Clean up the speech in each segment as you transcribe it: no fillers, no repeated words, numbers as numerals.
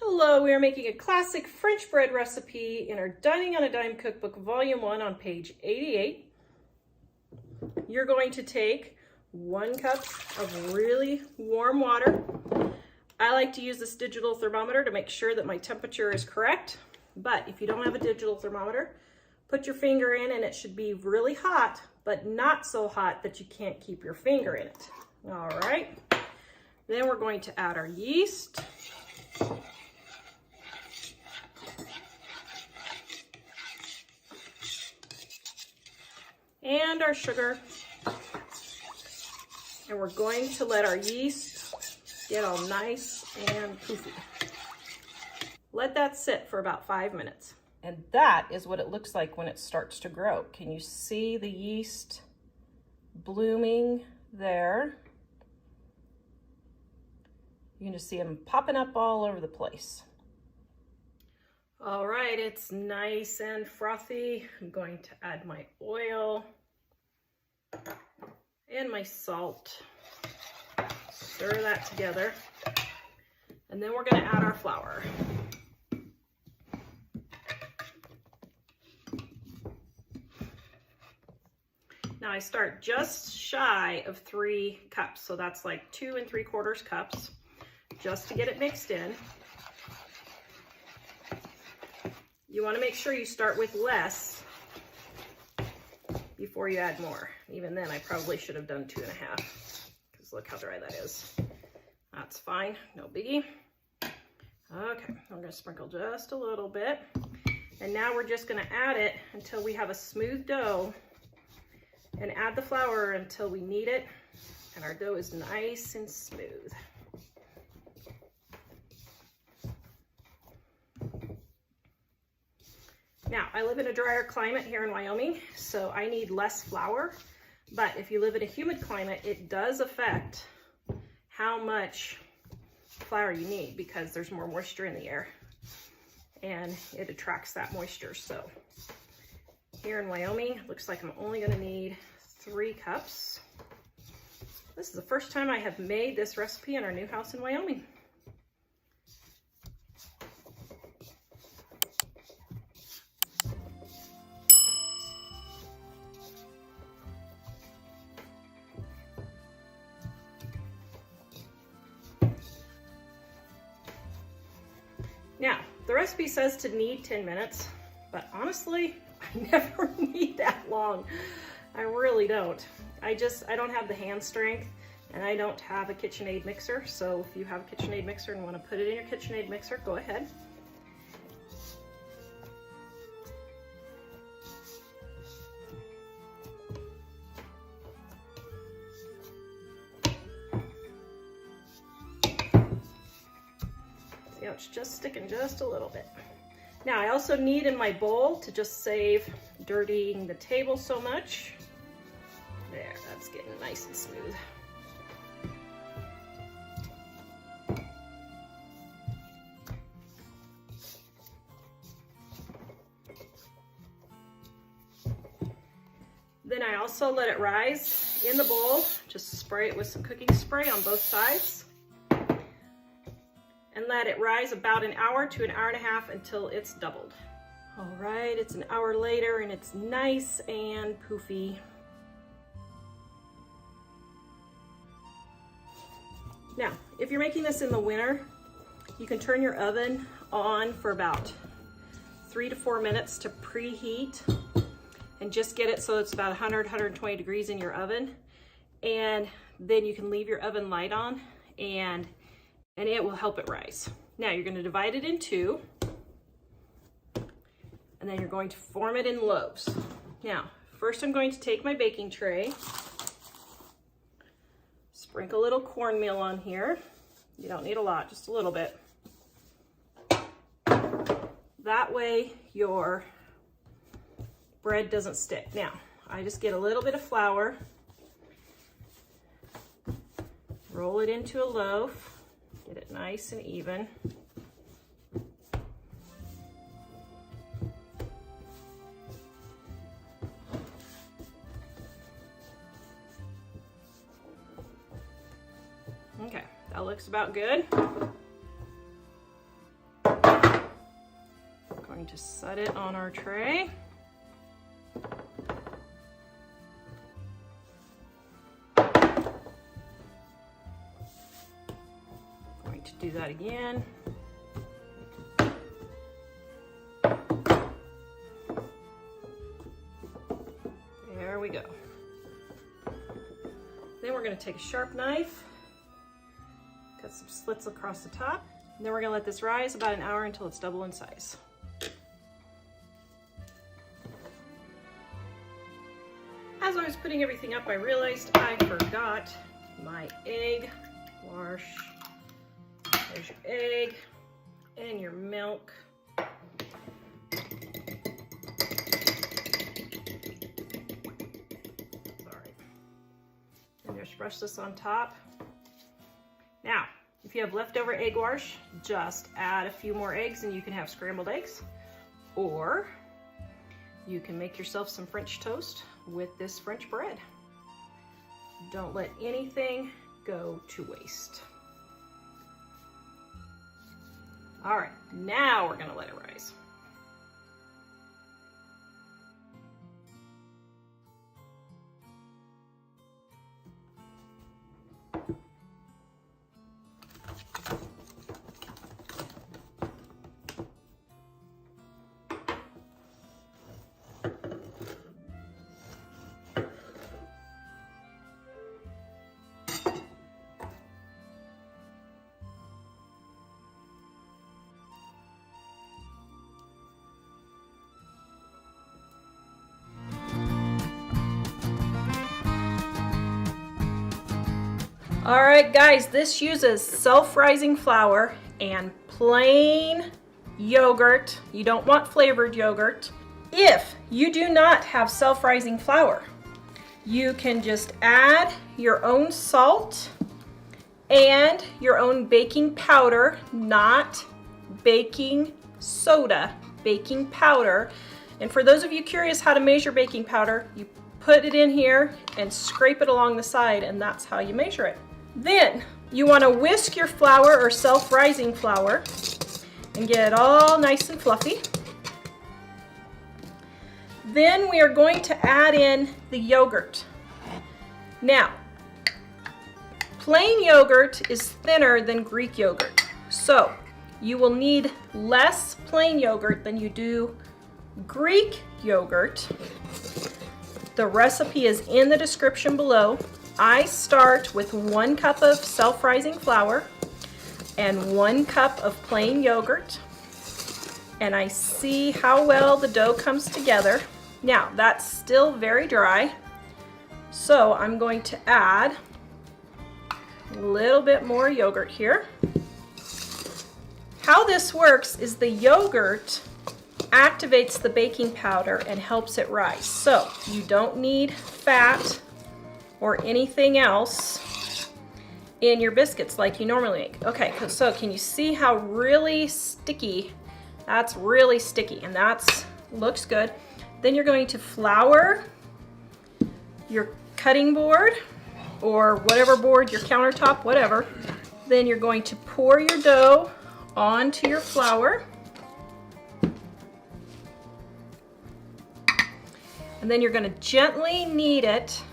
Hello, we are making a classic French bread recipe in our Dining on a Dime Cookbook Volume 1 on page 88. You're going to take 1 cup of really warm water. I like to use this digital thermometer to make sure that my temperature is correct, but if you don't have a digital thermometer, put your finger in and it should be really hot, but not so hot that you can't keep your finger in it. All right, then we're going to add our yeast. And our sugar, and we're going to let our yeast get all nice and poofy. Let that sit for about 5 minutes. And that is what it looks like when it starts to grow. Can you see the yeast blooming there? You can just see them popping up all over the place. All right, it's nice and frothy. I'm going to add my oil and my salt. Stir that together. And then we're going to add our flour. Now I start just shy of 3 cups, so that's like 2 3/4 cups, just to get it mixed in. You want to make sure you start with less before you add more. Even then, I probably should have done 2 1/2, because look how dry that is. That's fine, no biggie. Okay, I'm going to sprinkle just a little bit. And now we're just going to add it until we have a smooth dough, and add the flour until we need it, and our dough is nice and smooth. Now, I live in a drier climate here in Wyoming, so I need less flour, but if you live in a humid climate, it does affect how much flour you need because there's more moisture in the air and it attracts that moisture. So here in Wyoming, it looks like I'm only going to need 3 cups. This is the first time I have made this recipe in our new house in Wyoming. Now, the recipe says to knead 10 minutes, but honestly, I never knead that long. I really don't. I don't have the hand strength, and I don't have a KitchenAid mixer, so if you have a KitchenAid mixer and want to put it in your KitchenAid mixer, go ahead. It's just sticking just a little bit. Now I also knead in my bowl to just save dirtying the table so much. There, that's getting nice and smooth. Then I also let it rise in the bowl. Just spray it with some cooking spray on both sides. And let it rise about 1 hour to 1.5 hours until it's doubled. All right, it's 1 hour later and it's nice and poofy. Now, if you're making this in the winter, you can turn your oven on for about 3 to 4 minutes to preheat and just get it so it's about 100, 120 degrees in your oven. And then you can leave your oven light on and it will help it rise. Now you're going to divide it in 2, and then you're going to form it in loaves. Now, first I'm going to take my baking tray, sprinkle a little cornmeal on here. You don't need a lot, just a little bit. That way your bread doesn't stick. Now, I just get a little bit of flour, roll it into a loaf, get it nice and even. Okay, that looks about good. going to set it on our tray. Going to do that again. There we go. Then we're going to take a sharp knife, cut some slits across the top, and then we're going to let this rise about an hour until it's double in size. As I was putting everything up, I realized I forgot my egg wash. There's your egg and your milk. Just brush this on top. Now, if you have leftover egg wash, just add a few more eggs and you can have scrambled eggs. Or you can make yourself some French toast with this French bread. Don't let anything go to waste. All right, now we're gonna let it rise. All right, guys, this uses self-rising flour and plain yogurt. You don't want flavored yogurt. If you do not have self-rising flour, you can just add your own salt and your own baking powder, not baking soda, baking powder. And for those of you curious how to measure baking powder, you put it in here and scrape it along the side, and that's how you measure it. Then you want to whisk your flour or self-rising flour and get it all nice and fluffy. Then we are going to add in the yogurt. Now, plain yogurt is thinner than Greek yogurt, so you will need less plain yogurt than you do Greek yogurt. The recipe is in the description below. I start with 1 cup of self-rising flour and 1 cup of plain yogurt, and I see how well the dough comes together. Now, that's still very dry, so I'm going to add a little bit more yogurt here. How this works is the yogurt activates the baking powder and helps it rise. So you don't need fat or anything else in your biscuits like you normally make. Okay, so can you see how really sticky? That's really sticky, and that's looks good. Then you're going to flour your cutting board or whatever board, your countertop, whatever. Then you're going to pour your dough onto your flour. And then you're going to gently knead it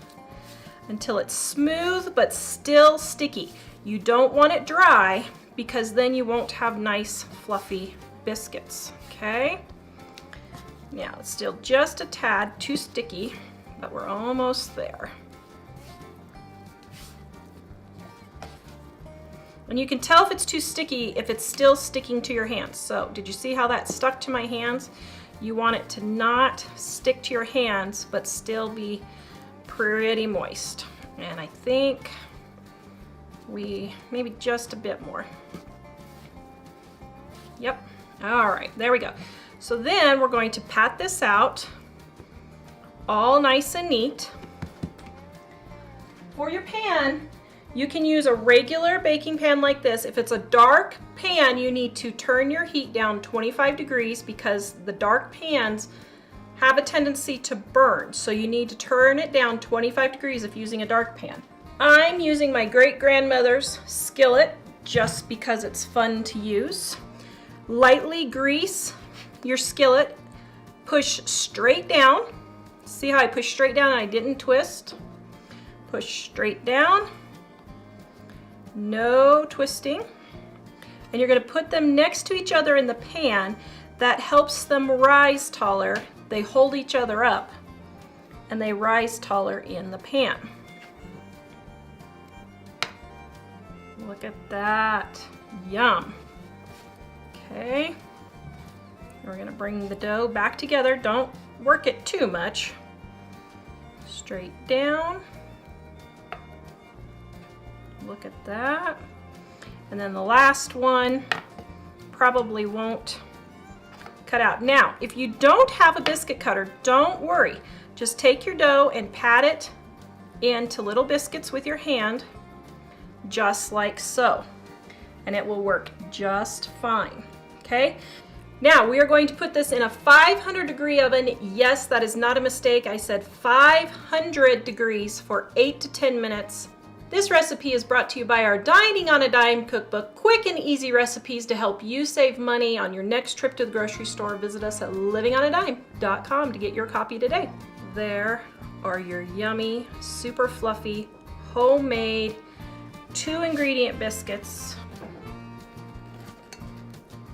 until it's smooth but still sticky. You don't want it dry because then you won't have nice fluffy biscuits, okay? Now it's still just a tad too sticky, but we're almost there. And you can tell if it's too sticky if it's still sticking to your hands. So did you see how that stuck to my hands? You want it to not stick to your hands, but still be pretty moist. And I think maybe just a bit more. Yep, all right, there we go. So then we're going to pat this out all nice and neat. For your pan, you can use a regular baking pan like this. If it's a dark pan, you need to turn your heat down 25 degrees because the dark pans have a tendency to burn. So you need to turn it down 25 degrees if using a dark pan. I'm using my great-grandmother's skillet just because it's fun to use. Lightly grease your skillet, push straight down. See how I pushed straight down and I didn't twist? Push straight down, no twisting. And you're gonna put them next to each other in the pan. That helps them rise taller. They hold each other up and they rise taller in the pan. Look at that, yum. Okay, we're gonna bring the dough back together. Don't work it too much. Straight down. Look at that. And then the last one probably won't cut out. Now, if you don't have a biscuit cutter, don't worry. Just take your dough and pat it into little biscuits with your hand, just like so. And it will work just fine, okay? Now, we are going to put this in a 500-degree oven. Yes, that is not a mistake. I said 500 degrees for 8 to 10 minutes. This recipe is brought to you by our Dining on a Dime cookbook. Quick and easy recipes to help you save money on your next trip to the grocery store. Visit us at livingonadime.com to get your copy today. There are your yummy, super fluffy, homemade 2-ingredient biscuits.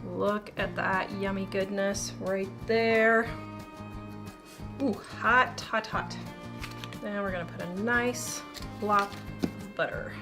Look at that yummy goodness right there. Ooh, hot, hot, hot. Then we're gonna put a nice blob of butter.